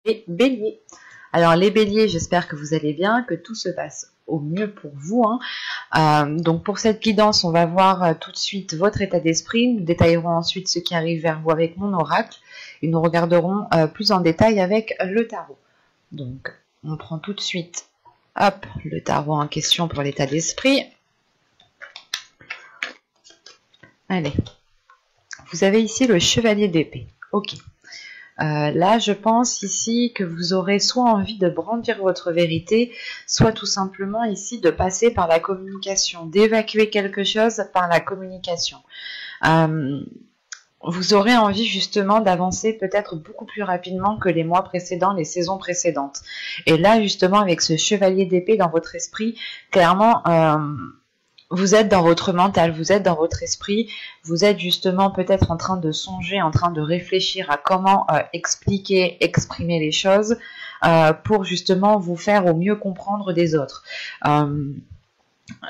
les béliers. Alors les béliers, j'espère que vous allez bien, que tout se passe au mieux pour vous. Donc pour cette guidance, on va voir tout de suite votre état d'esprit. Nous détaillerons ensuite ce qui arrive vers vous avec mon oracle. Et nous regarderons plus en détail avec le tarot. Donc on prend tout de suite hop, le tarot en question pour l'état d'esprit. Allez, vous avez ici le chevalier d'épée. Ok. Là, je pense ici que vous aurez soit envie de brandir votre vérité, soit tout simplement ici de passer par la communication, d'évacuer quelque chose par la communication. Vous aurez envie justement d'avancer peut-être beaucoup plus rapidement que les mois précédents, les saisons précédentes. Et là, justement, avec ce chevalier d'épée dans votre esprit, clairement... vous êtes dans votre mental, vous êtes dans votre esprit, vous êtes justement peut-être en train de songer, en train de réfléchir à comment expliquer, exprimer les choses pour justement vous faire au mieux comprendre des autres.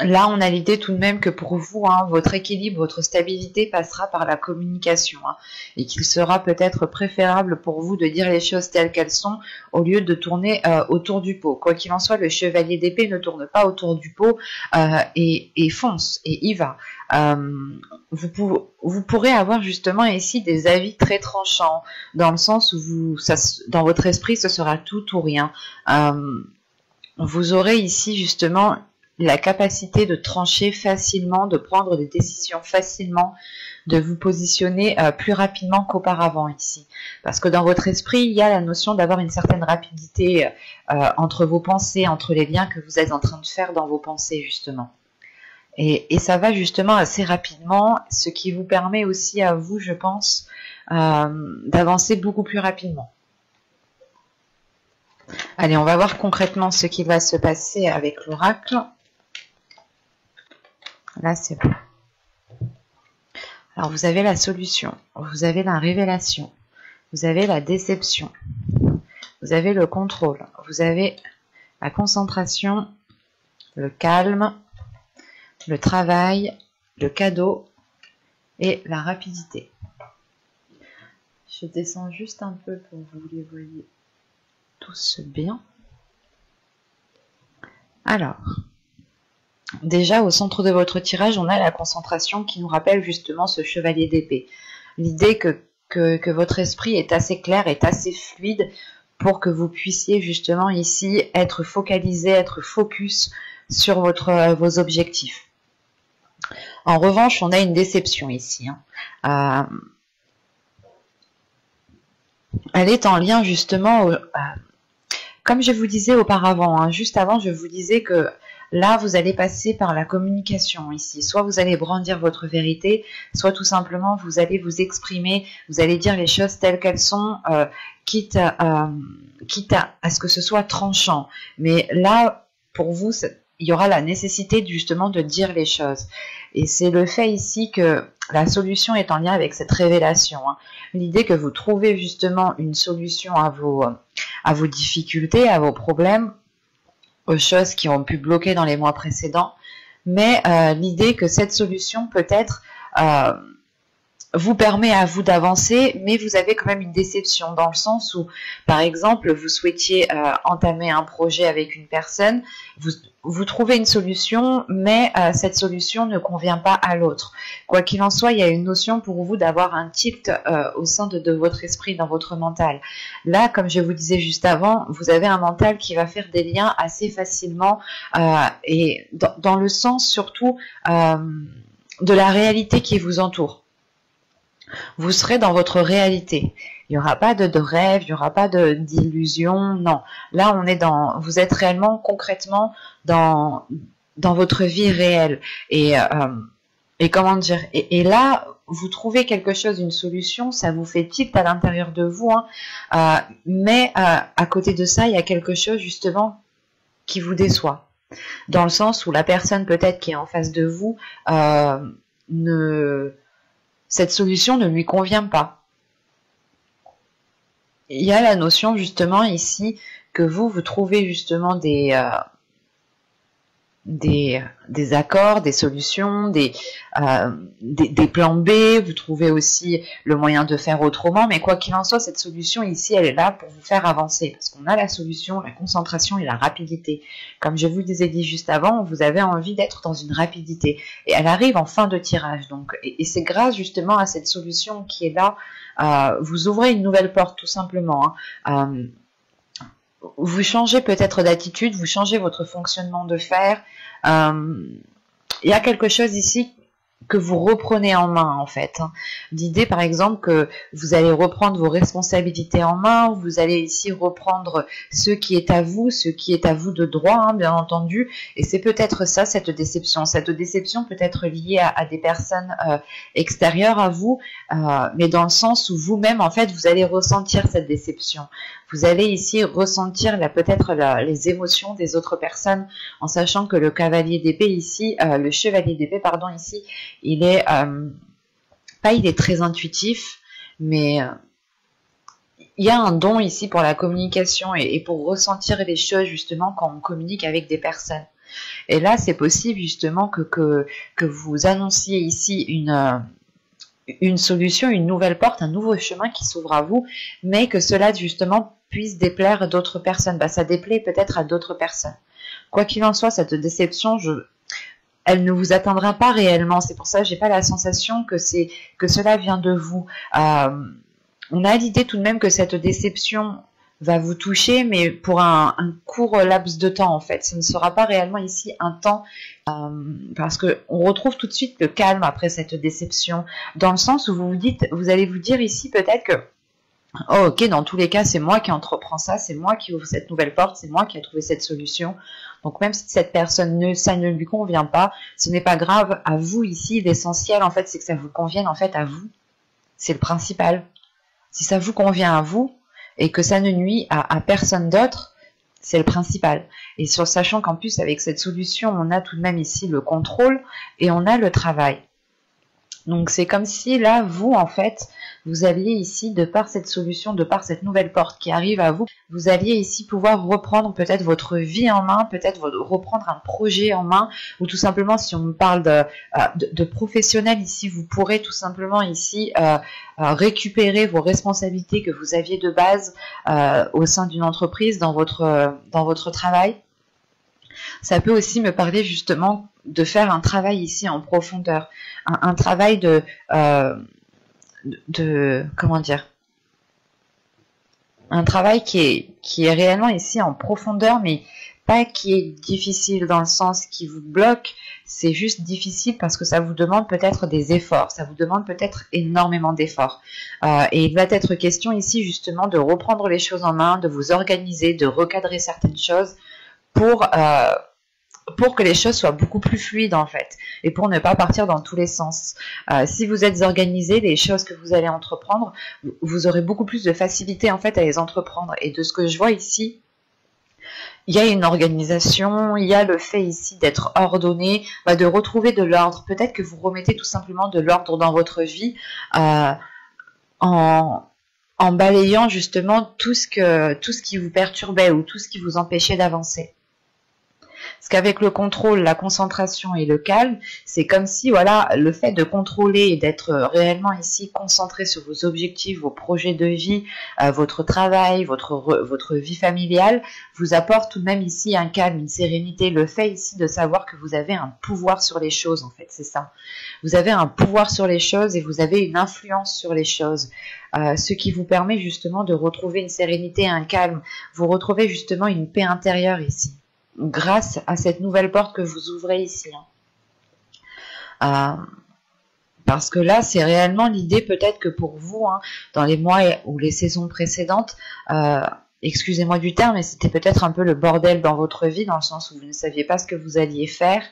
Là, on a l'idée tout de même que pour vous, votre équilibre, votre stabilité passera par la communication et qu'il sera peut-être préférable pour vous de dire les choses telles qu'elles sont au lieu de tourner autour du pot. Quoi qu'il en soit, le chevalier d'épée ne tourne pas autour du pot et fonce et y va. Vous pourrez avoir justement ici des avis très tranchants dans le sens où dans votre esprit, ce sera tout ou rien. Vous aurez ici justement la capacité de trancher facilement, de prendre des décisions facilement, de vous positionner plus rapidement qu'auparavant ici. Parce que dans votre esprit, il y a la notion d'avoir une certaine rapidité entre vos pensées, entre les liens que vous êtes en train de faire dans vos pensées justement. Et ça va justement assez rapidement, ce qui vous permet aussi à vous, je pense, d'avancer beaucoup plus rapidement. Allez, on va voir concrètement ce qui va se passer avec l'oracle. Là, c'est bon. Alors, vous avez la solution, vous avez la révélation, vous avez la déception, vous avez le contrôle, vous avez la concentration, le calme, le travail, le cadeau et la rapidité. Je descends juste un peu pour que vous les voyez tous bien. Alors... déjà, au centre de votre tirage, on a la concentration qui nous rappelle justement ce chevalier d'épée. L'idée que votre esprit est assez clair, est assez fluide pour que vous puissiez justement ici être focalisé, être focus sur vos objectifs. En revanche, on a une déception ici. Elle est en lien justement, comme je vous disais auparavant, juste avant, je vous disais que là, vous allez passer par la communication ici. Soit vous allez brandir votre vérité, soit tout simplement vous allez vous exprimer, vous allez dire les choses telles qu'elles sont, quitte à ce que ce soit tranchant. Mais là, pour vous, il y aura la nécessité justement de dire les choses. Et c'est le fait ici que la solution est en lien avec cette révélation. L'idée que vous trouvez justement une solution à vos difficultés, à vos problèmes, aux choses qui ont pu bloquer dans les mois précédents, mais l'idée que cette solution peut-être vous permet à vous d'avancer, mais vous avez quand même une déception dans le sens où, par exemple, vous souhaitiez entamer un projet avec une personne, vous trouvez une solution, mais cette solution ne convient pas à l'autre. Quoi qu'il en soit, il y a une notion pour vous d'avoir un tilt au sein de votre esprit, dans votre mental. Là, comme je vous disais juste avant, vous avez un mental qui va faire des liens assez facilement et dans le sens surtout de la réalité qui vous entoure. Vous serez dans votre réalité. Il n'y aura pas de rêve, il n'y aura pas d'illusion, non. Là, vous êtes réellement, concrètement, dans votre vie réelle. Et comment dire, et là, vous trouvez quelque chose, une solution, ça vous fait tilt à l'intérieur de vous, mais à côté de ça, il y a quelque chose, justement, qui vous déçoit. Dans le sens où la personne, peut-être, qui est en face de vous, cette solution ne lui convient pas. Il y a la notion justement ici que vous trouvez justement des accords, des solutions, des plans B, vous trouvez aussi le moyen de faire autrement, mais quoi qu'il en soit, cette solution ici, elle est là pour vous faire avancer, parce qu'on a la solution, la concentration et la rapidité. Comme je vous ai dit juste avant, vous avez envie d'être dans une rapidité, et elle arrive en fin de tirage, donc, et c'est grâce justement à cette solution qui est là, vous ouvrez une nouvelle porte tout simplement, hein. Vous changez peut-être d'attitude, vous changez votre fonctionnement de faire. Il y a quelque chose ici que vous reprenez en main en fait. L'idée par exemple que vous allez reprendre vos responsabilités en main, vous allez ici reprendre ce qui est à vous, ce qui est à vous de droit, hein, bien entendu, et c'est peut-être ça cette déception. Cette déception peut être liée à des personnes extérieures à vous, mais dans le sens où vous-même en fait vous allez ressentir cette déception. Vous allez ici ressentir peut-être les émotions des autres personnes, en sachant que le cavalier d'épée ici, le chevalier d'épée pardon ici, il est il est très intuitif, mais il y a un don ici pour la communication et pour ressentir les choses justement quand on communique avec des personnes. Et là, c'est possible justement que vous annonciez ici une solution, une nouvelle porte, un nouveau chemin qui s'ouvre à vous, mais que cela justement puisse déplaire d'autres personnes. Ça déplaît peut-être à d'autres personnes. Quoi qu'il en soit, cette déception, elle ne vous atteindra pas réellement. C'est pour ça que j'ai pas la sensation que cela vient de vous. On a l'idée tout de même que cette déception va vous toucher, mais pour un court laps de temps en fait. Ce ne sera pas réellement ici un temps, parce que on retrouve tout de suite le calme après cette déception, dans le sens où vous allez vous dire ici peut-être que oh, ok, dans tous les cas, c'est moi qui entreprends ça, c'est moi qui ouvre cette nouvelle porte, c'est moi qui ai trouvé cette solution. Donc même si cette personne ça ne lui convient pas, ce n'est pas grave. À vous ici, l'essentiel en fait, c'est que ça vous convienne en fait à vous. C'est le principal. Si ça vous convient à vous et que ça ne nuit à personne d'autre, c'est le principal. Et sachant qu'en plus avec cette solution, on a tout de même ici le contrôle et on a le travail. Donc c'est comme si là, vous en fait, vous alliez ici, de par cette solution, de par cette nouvelle porte qui arrive à vous, vous alliez ici pouvoir reprendre peut-être votre vie en main, peut-être reprendre un projet en main, ou tout simplement si on parle de professionnel ici, vous pourrez tout simplement ici récupérer vos responsabilités que vous aviez de base au sein d'une entreprise, dans votre travail. Ça peut aussi me parler justement de faire un travail ici en profondeur, un travail comment dire, un travail qui est réellement ici en profondeur, mais pas qui est difficile dans le sens qui vous bloque, c'est juste difficile parce que ça vous demande peut-être des efforts, ça vous demande peut-être énormément d'efforts. Et il va être question ici justement de reprendre les choses en main, de vous organiser, de recadrer certaines choses pour que les choses soient beaucoup plus fluides en fait, et pour ne pas partir dans tous les sens. Si vous êtes organisé, les choses que vous allez entreprendre, vous aurez beaucoup plus de facilité en fait à les entreprendre. Et de ce que je vois ici, il y a une organisation, il y a le fait ici d'être ordonné, de retrouver de l'ordre. Peut-être que vous remettez tout simplement de l'ordre dans votre vie en balayant justement tout ce qui vous perturbait ou tout ce qui vous empêchait d'avancer. Parce qu'avec le contrôle, la concentration et le calme, c'est comme si, voilà, le fait de contrôler et d'être réellement ici concentré sur vos objectifs, vos projets de vie, votre travail, votre vie familiale, vous apporte tout de même ici un calme, une sérénité. Le fait ici de savoir que vous avez un pouvoir sur les choses, en fait, c'est ça. Vous avez un pouvoir sur les choses et vous avez une influence sur les choses. Ce qui vous permet justement de retrouver une sérénité, un calme. Vous retrouvez justement une paix intérieure ici, grâce à cette nouvelle porte que vous ouvrez ici. Parce que là, c'est réellement l'idée peut-être que pour vous, dans les mois ou les saisons précédentes, excusez-moi du terme, mais c'était peut-être un peu le bordel dans votre vie, dans le sens où vous ne saviez pas ce que vous alliez faire,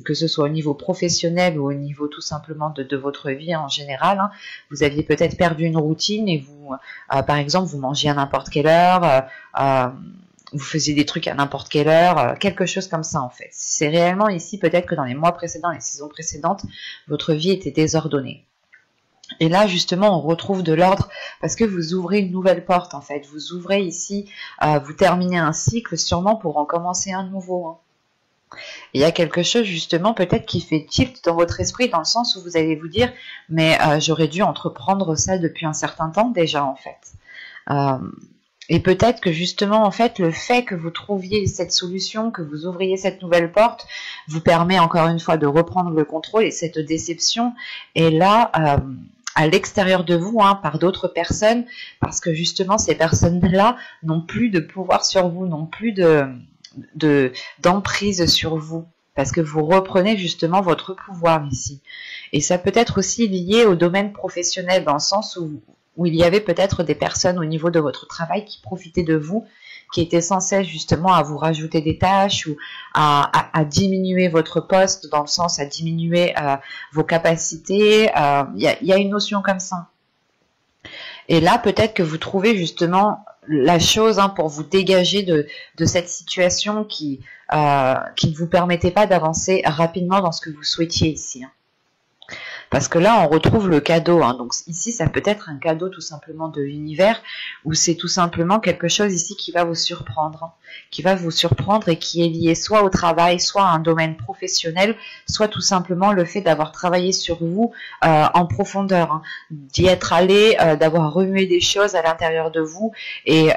que ce soit au niveau professionnel ou au niveau tout simplement de votre vie en général. Vous aviez peut-être perdu une routine et vous, par exemple, vous mangiez à n'importe quelle heure, vous faisiez des trucs à n'importe quelle heure, quelque chose comme ça en fait. C'est réellement ici peut-être que dans les mois précédents, les saisons précédentes, votre vie était désordonnée. Et là justement on retrouve de l'ordre parce que vous ouvrez une nouvelle porte en fait. Vous ouvrez ici, vous terminez un cycle sûrement pour en commencer un nouveau. Il y a quelque chose justement peut-être qui fait tilt dans votre esprit dans le sens où vous allez vous dire mais j'aurais dû entreprendre ça depuis un certain temps déjà en fait. Euh, et peut-être que justement en fait le fait que vous trouviez cette solution, que vous ouvriez cette nouvelle porte vous permet encore une fois de reprendre le contrôle et cette déception est là à l'extérieur de vous par d'autres personnes parce que justement ces personnes-là n'ont plus de pouvoir sur vous, n'ont plus d'emprise sur vous parce que vous reprenez justement votre pouvoir ici. Et ça peut être aussi lié au domaine professionnel dans le sens où il y avait peut-être des personnes au niveau de votre travail qui profitaient de vous, qui étaient sans cesse justement à vous rajouter des tâches ou à diminuer votre poste dans le sens à diminuer vos capacités. Il y a une notion comme ça. Et là, peut-être que vous trouvez justement la chose pour vous dégager de cette situation qui ne vous permettait pas d'avancer rapidement dans ce que vous souhaitiez ici. Parce que là, on retrouve le cadeau. Donc ici, ça peut être un cadeau tout simplement de l'univers, ou c'est tout simplement quelque chose ici qui va vous surprendre. Qui va vous surprendre et qui est lié soit au travail, soit à un domaine professionnel, soit tout simplement le fait d'avoir travaillé sur vous en profondeur, d'y être allé, d'avoir remué des choses à l'intérieur de vous. Et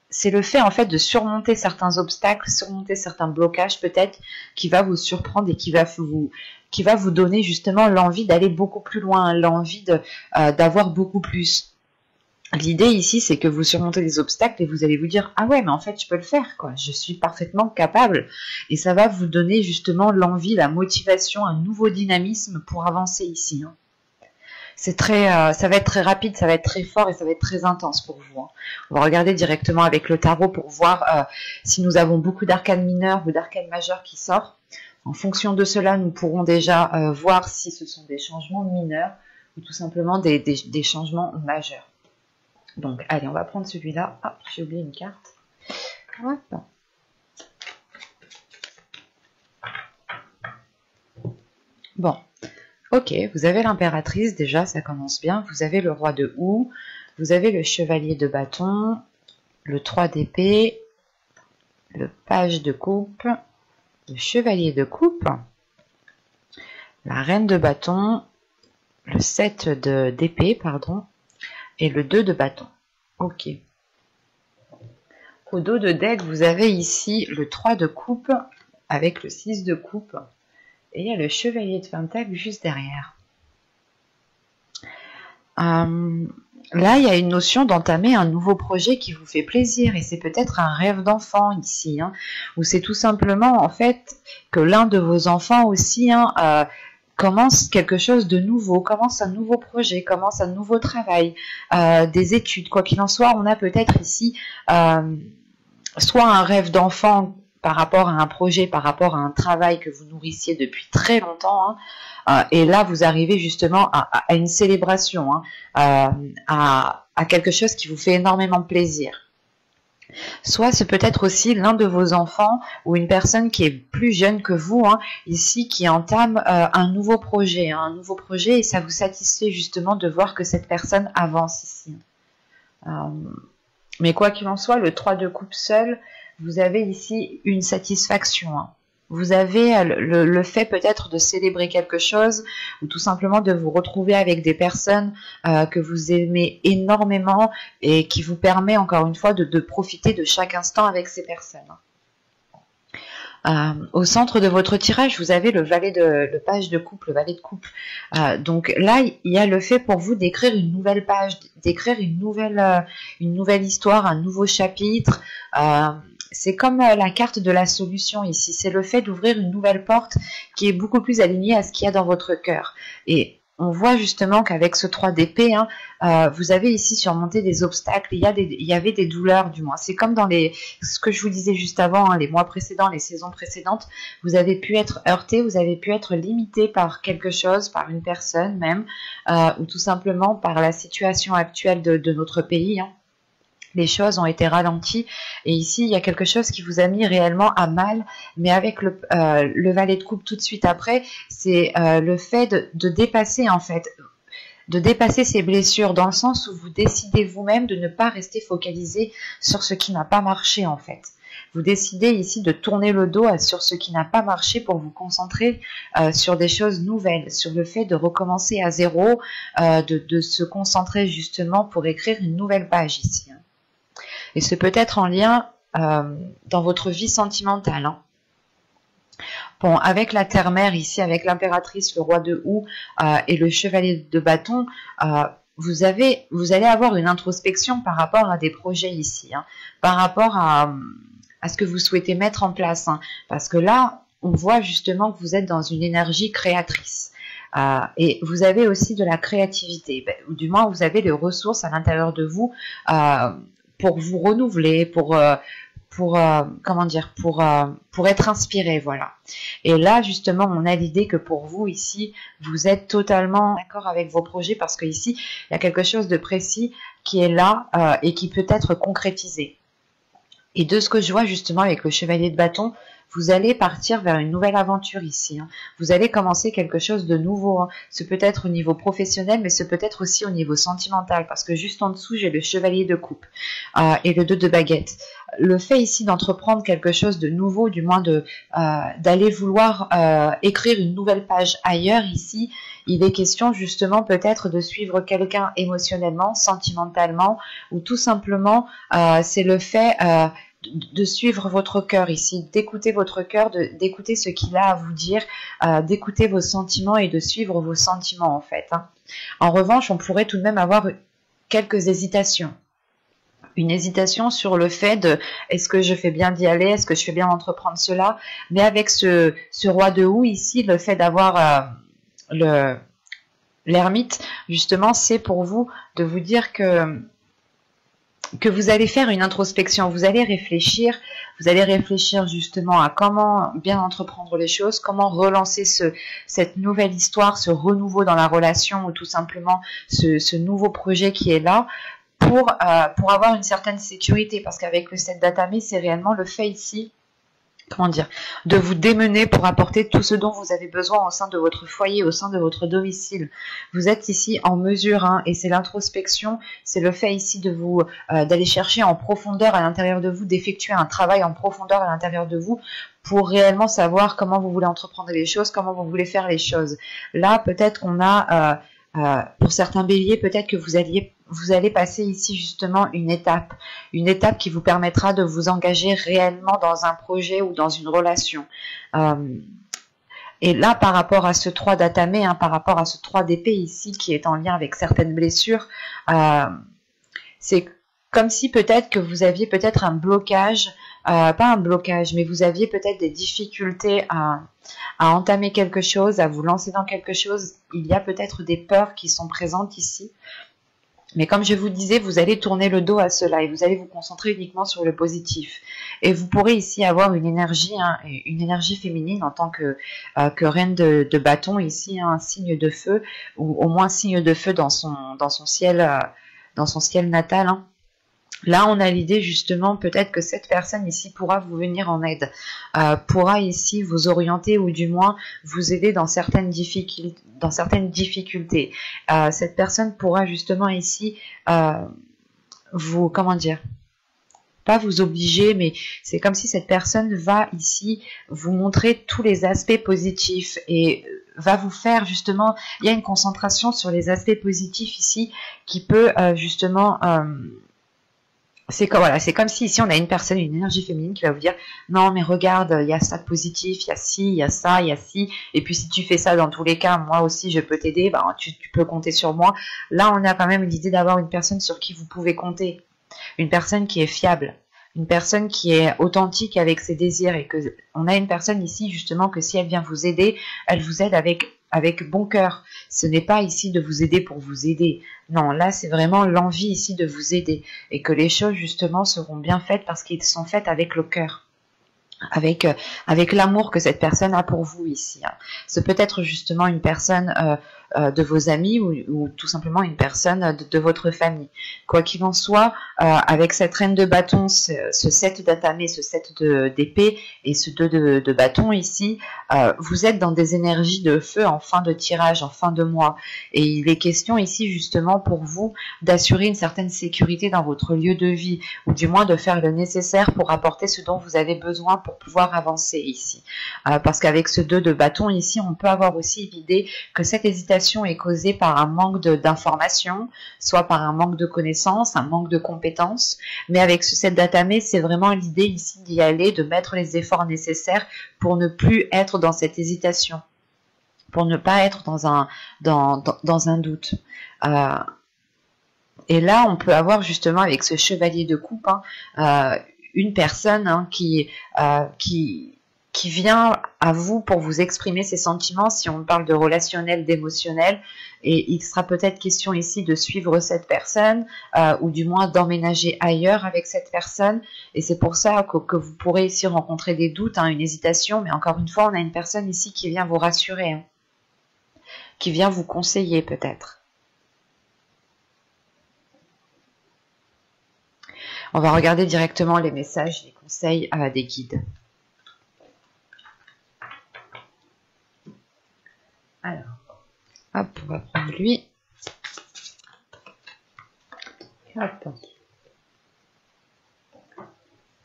c'est le fait en fait de surmonter certains obstacles, surmonter certains blocages peut-être, qui va vous surprendre et qui va vous donner justement l'envie d'aller beaucoup plus loin, l'envie d'avoir beaucoup plus. L'idée ici, c'est que vous surmontez les obstacles et vous allez vous dire « Ah ouais, mais en fait, je peux le faire, quoi. Je suis parfaitement capable. » Et ça va vous donner justement l'envie, la motivation, un nouveau dynamisme pour avancer ici. Ça va être très rapide, ça va être très fort et ça va être très intense pour vous. On va regarder directement avec le tarot pour voir si nous avons beaucoup d'arcanes mineures ou d'arcanes majeures qui sortent. En fonction de cela, nous pourrons déjà voir si ce sont des changements mineurs ou tout simplement des changements majeurs. Donc, allez, on va prendre celui-là. Ah, j'ai oublié une carte. Hop. Bon, ok, vous avez l'impératrice, déjà, ça commence bien. Vous avez le roi de houx, vous avez le chevalier de bâton, le 3 d'épée, le page de coupe, le chevalier de coupe, la reine de bâton, le 7 d'épée, et le 2 de bâton. Ok. Au dos de deck, vous avez ici le 3 de coupe avec le 6 de coupe et il y a le chevalier de pentacle juste derrière. Là, il y a une notion d'entamer un nouveau projet qui vous fait plaisir et c'est peut-être un rêve d'enfant ici, ou c'est tout simplement en fait que l'un de vos enfants aussi commence quelque chose de nouveau, commence un nouveau projet, commence un nouveau travail, des études, quoi qu'il en soit, on a peut-être ici soit un rêve d'enfant par rapport à un projet, par rapport à un travail que vous nourrissiez depuis très longtemps, et là vous arrivez justement à une célébration, à quelque chose qui vous fait énormément plaisir. Soit c'est peut-être aussi l'un de vos enfants ou une personne qui est plus jeune que vous, ici, qui entame un nouveau projet, et ça vous satisfait justement de voir que cette personne avance ici. Mais quoi qu'il en soit, le 3 de coupe seul, vous avez ici une satisfaction. Vous avez le fait peut-être de célébrer quelque chose ou tout simplement de vous retrouver avec des personnes que vous aimez énormément et qui vous permet encore une fois de profiter de chaque instant avec ces personnes. Au centre de votre tirage, vous avez le page de coupe, le valet de coupe. Donc là, il y a le fait pour vous d'écrire une nouvelle page, d'écrire une nouvelle histoire, un nouveau chapitre. C'est comme la carte de la solution ici. C'est le fait d'ouvrir une nouvelle porte qui est beaucoup plus alignée à ce qu'il y a dans votre cœur. Et on voit justement qu'avec ce 3 d'épée, vous avez ici surmonté des obstacles. Il y avait des douleurs, du moins. C'est comme dans ce que je vous disais juste avant, les mois précédents, les saisons précédentes. Vous avez pu être heurté, vous avez pu être limité par quelque chose, par une personne même, ou tout simplement par la situation actuelle de notre pays. Les choses ont été ralenties et ici il y a quelque chose qui vous a mis réellement à mal, mais avec le valet de coupe tout de suite après, c'est le fait de dépasser en fait, de dépasser ces blessures dans le sens où vous décidez vous-même de ne pas rester focalisé sur ce qui n'a pas marché en fait. Vous décidez ici de tourner le dos sur ce qui n'a pas marché pour vous concentrer sur des choses nouvelles, sur le fait de recommencer à zéro, de se concentrer justement pour écrire une nouvelle page ici. Et c'est peut-être en lien dans votre vie sentimentale. Bon, avec la terre-mère ici, avec l'impératrice, le roi de houx et le chevalier de bâton, vous allez avoir une introspection par rapport à des projets ici, par rapport à ce que vous souhaitez mettre en place. Parce que là, on voit justement que vous êtes dans une énergie créatrice. Et vous avez aussi de la créativité, ou du moins vous avez les ressources à l'intérieur de vous pour vous renouveler, pour être inspiré, voilà. Et là, justement, on a l'idée que pour vous, ici, vous êtes totalement d'accord avec vos projets parce qu'ici, il y a quelque chose de précis qui est là et qui peut être concrétisé. Et de ce que je vois, justement, avec le chevalier de bâton, vous allez partir vers une nouvelle aventure ici. Vous allez commencer quelque chose de nouveau. Ce peut être au niveau professionnel, mais ce peut être aussi au niveau sentimental, parce que juste en dessous, j'ai le chevalier de coupe et le 2 de baguette. Le fait ici d'entreprendre quelque chose de nouveau, du moins d'aller vouloir écrire une nouvelle page ailleurs ici, il est question justement peut-être de suivre quelqu'un émotionnellement, sentimentalement, ou tout simplement c'est le fait de suivre votre cœur ici, d'écouter votre cœur, d'écouter ce qu'il a à vous dire, d'écouter vos sentiments et de suivre vos sentiments en fait. En revanche, on pourrait tout de même avoir quelques hésitations. Une hésitation sur le fait de est-ce que je fais bien d'y aller, est-ce que je fais bien d'entreprendre cela, mais avec ce roi de houx ici, le fait d'avoir l'ermite, justement, c'est pour vous de vous dire que vous allez faire une introspection, vous allez réfléchir justement à comment bien entreprendre les choses, comment relancer cette nouvelle histoire, ce renouveau dans la relation ou tout simplement ce nouveau projet qui est là pour avoir une certaine sécurité, parce qu'avec le 7 d'atamé, c'est réellement le fait ici, comment dire, de vous démener pour apporter tout ce dont vous avez besoin au sein de votre foyer, au sein de votre domicile. Vous êtes ici en mesure, et c'est l'introspection, c'est le fait ici de vous d'aller chercher en profondeur à l'intérieur de vous, d'effectuer un travail en profondeur à l'intérieur de vous pour réellement savoir comment vous voulez entreprendre les choses, comment vous voulez faire les choses. Là, peut-être qu'on a, pour certains béliers, peut-être que vous allez passer ici justement une étape qui vous permettra de vous engager réellement dans un projet ou dans une relation. Et là, par rapport à ce 3 d'atamé, par rapport à ce 3 d'épée ici, qui est en lien avec certaines blessures, c'est comme si peut-être que vous aviez peut-être un blocage, pas un blocage, mais vous aviez peut-être des difficultés à entamer quelque chose, à vous lancer dans quelque chose. Il y a peut-être des peurs qui sont présentes ici. Mais comme je vous disais, vous allez tourner le dos à cela et vous allez vous concentrer uniquement sur le positif. Et vous pourrez ici avoir une énergie féminine en tant que reine de bâton ici, un signe de feu, ou au moins signe de feu dans son ciel natal. Là, on a l'idée justement peut-être que cette personne ici pourra vous venir en aide, pourra ici vous orienter ou du moins vous aider dans certaines difficultés. Cette personne pourra justement ici vous, comment dire, pas vous obliger, mais c'est comme si cette personne va ici vous montrer tous les aspects positifs et va vous faire justement, il y a une concentration sur les aspects positifs ici qui peut justement... c'est comme si ici on a une personne, une énergie féminine qui va vous dire non mais regarde, il y a ça de positif, il y a ci, il y a ça, il y a ci, et puis si tu fais ça dans tous les cas, moi aussi je peux t'aider, tu peux compter sur moi. Là on a quand même l'idée d'avoir une personne sur qui vous pouvez compter, une personne qui est fiable, une personne qui est authentique avec ses désirs, et que on a une personne ici justement que si elle vient vous aider, elle vous aide avec bon cœur. Ce n'est pas ici de vous aider pour vous aider. Non, là c'est vraiment l'envie ici de vous aider et que les choses justement seront bien faites parce qu'elles sont faites avec le cœur. avec l'amour que cette personne a pour vous ici. Ce peut être justement une personne de vos amis ou tout simplement une personne de votre famille. Quoi qu'il en soit, avec cette reine de bâton, ce 7 d'atamé, ce 7 d'épée et ce 2 de bâton ici, vous êtes dans des énergies de feu en fin de tirage, en fin de mois. Et il est question ici justement pour vous d'assurer une certaine sécurité dans votre lieu de vie, ou du moins de faire le nécessaire pour apporter ce dont vous avez besoin pour pouvoir avancer ici. Parce qu'avec ce 2 de bâton ici, on peut avoir aussi l'idée que cette hésitation est causée par un manque d'informations, soit par un manque de connaissances, un manque de compétences. Mais avec ce 7 d'atamé, c'est vraiment l'idée ici d'y aller, de mettre les efforts nécessaires pour ne plus être dans cette hésitation, pour ne pas être dans un doute. Et là, on peut avoir justement avec ce chevalier de coupe une personne qui vient à vous pour vous exprimer ses sentiments, si on parle de relationnel, d'émotionnel, et il sera peut-être question ici de suivre cette personne, ou du moins d'emménager ailleurs avec cette personne, et c'est pour ça que vous pourrez ici rencontrer des doutes, une hésitation, mais encore une fois, on a une personne ici qui vient vous rassurer, qui vient vous conseiller peut-être. On va regarder directement les messages, les conseils des guides. Alors, hop, on va prendre lui. Hop.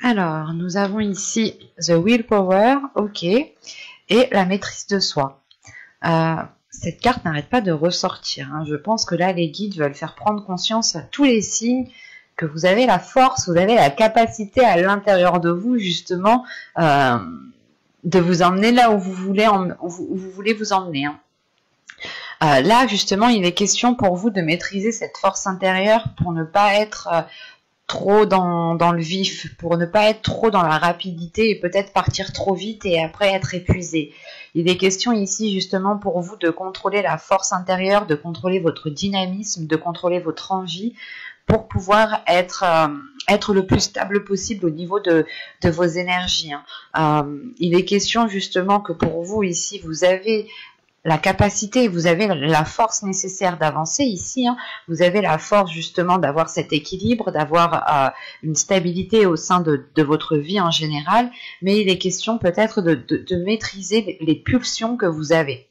Alors, nous avons ici The Willpower, ok, et la maîtrise de soi. Cette carte n'arrête pas de ressortir. Je pense que là, les guides veulent faire prendre conscience à tous les signes que vous avez la force, vous avez la capacité à l'intérieur de vous, justement, de vous emmener là où vous voulez, vous emmener. Là, justement, il est question pour vous de maîtriser cette force intérieure pour ne pas être trop dans le vif, pour ne pas être trop dans la rapidité et peut-être partir trop vite et après être épuisé. Il est question ici justement pour vous de contrôler la force intérieure, de contrôler votre dynamisme, de contrôler votre envie pour pouvoir être le plus stable possible au niveau de vos énergies. Il est question justement que pour vous ici, vous avez la capacité, vous avez la force nécessaire d'avancer ici, vous avez la force justement d'avoir cet équilibre, d'avoir une stabilité au sein de votre vie en général, mais il est question peut-être de maîtriser les pulsions que vous avez.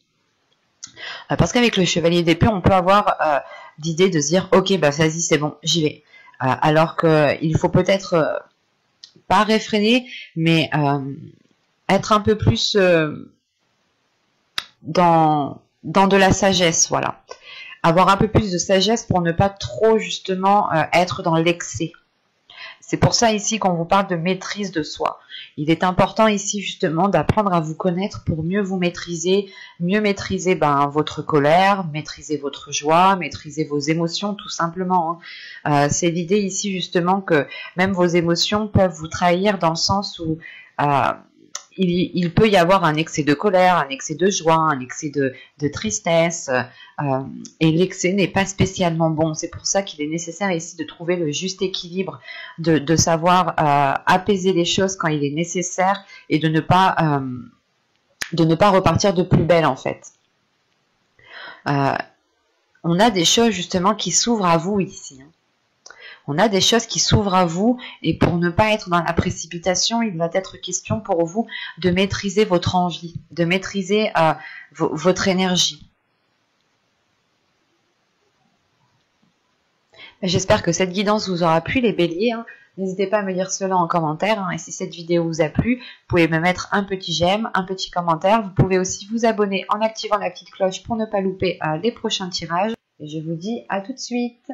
Parce qu'avec le chevalier d'épée, on peut avoir l'idée de se dire, ok, bah vas-y, c'est bon, j'y vais. Alors qu'il faut peut-être pas réfréner, mais être un peu plus dans de la sagesse, voilà. Avoir un peu plus de sagesse pour ne pas trop justement être dans l'excès. C'est pour ça ici qu'on vous parle de maîtrise de soi. Il est important ici justement d'apprendre à vous connaître pour mieux vous maîtriser, mieux maîtriser votre colère, maîtriser votre joie, maîtriser vos émotions tout simplement. C'est l'idée ici justement que même vos émotions peuvent vous trahir dans le sens où il peut y avoir un excès de colère, un excès de joie, un excès de tristesse, et l'excès n'est pas spécialement bon. C'est pour ça qu'il est nécessaire ici de trouver le juste équilibre, de savoir apaiser les choses quand il est nécessaire et de ne pas repartir de plus belle en fait. On a des choses justement qui s'ouvrent à vous ici. On a des choses qui s'ouvrent à vous et pour ne pas être dans la précipitation, il va être question pour vous de maîtriser votre envie, de maîtriser votre énergie. J'espère que cette guidance vous aura plu les béliers. N'hésitez pas à me dire cela en commentaire. Et si cette vidéo vous a plu, vous pouvez me mettre un petit j'aime, un petit commentaire. Vous pouvez aussi vous abonner en activant la petite cloche pour ne pas louper les prochains tirages. Et je vous dis à tout de suite.